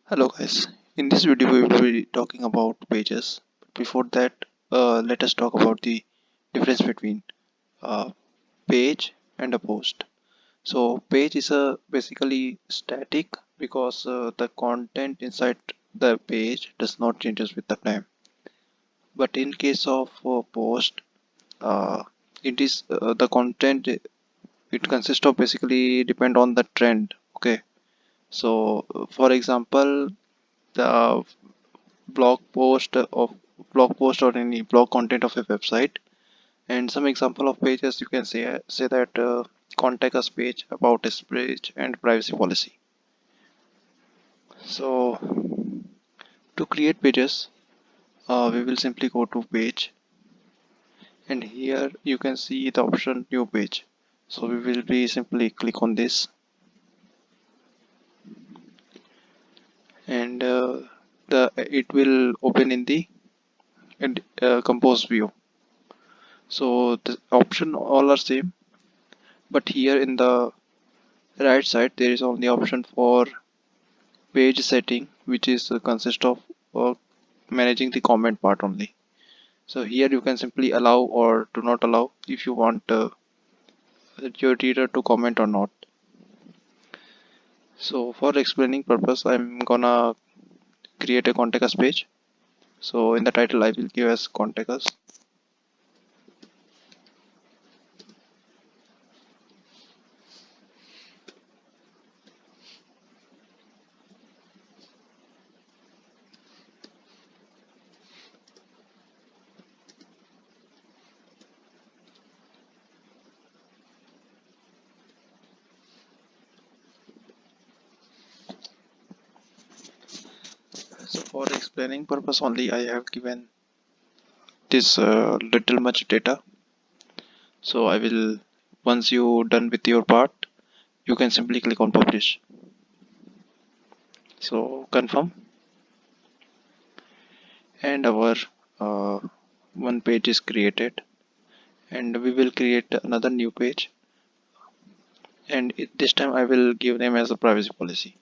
Hello guys, in this video we will be talking about pages. But before that, let us talk about the difference between a page and a post. So page is a basically static because the content inside the page does not changes with the time. But in case of post, uh, it is the content. It consists of basically depend on the trend. Okay, so for example, the blog post of blog post or any blog content of a website, and some example of pages you can say that contact us page, about us page, and privacy policy. So to create pages, we will simply go to page, and here you can see the option new page. So we will be simply click on this, and the it will open in the compose view. So the option all are same, but here in the right side there is only option for page setting, which is consist of uh, managing the comment part only. So here you can simply allow or do not allow if you want your reader to comment or not. So for explaining purpose, I'm gonna create a contact us page. So in the title I will give as contact us. So for explaining purpose only I have given this little much data. So I will, once you done with your part, you can simply click on publish. So confirm, and our uh, one page is created, and we will create another new page, and this time I will give them as a privacy policy.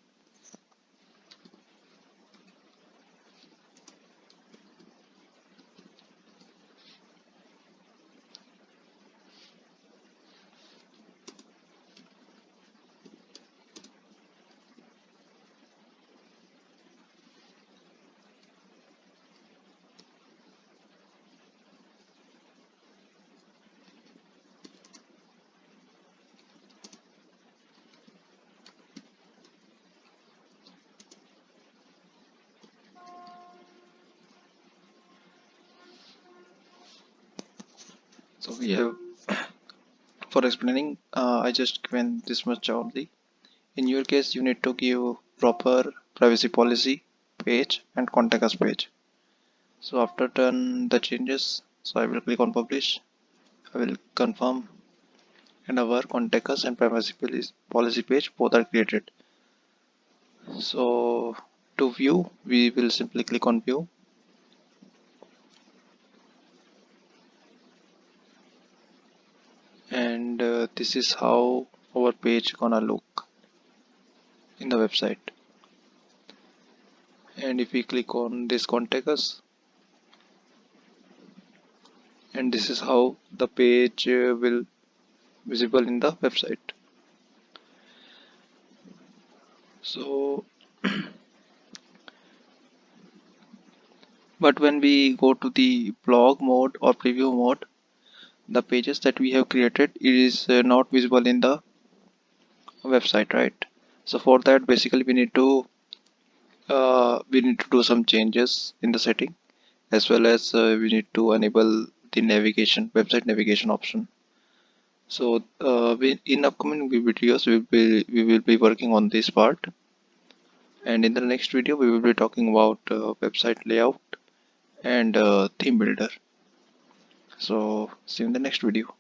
So we have, for explaining, I just given this much only. In your case you need to give proper privacy policy page and contact us page. So after done the changes, so I will click on publish, I will confirm, and our contact us and privacy policy page both are created. So to view, we will simply click on view, and this is how our page gonna look in the website. And if we click on this contact us, and this is how the page will visible in the website. So but when we go to the blog mode or preview mode, the pages that we have created, it is not visible in the website, right? So for that basically we need to do some changes in the setting, as well as we need to enable the navigation, website navigation option. So in upcoming videos we will be working on this part, and in the next video we will be talking about website layout and theme builder. So see you in the next video.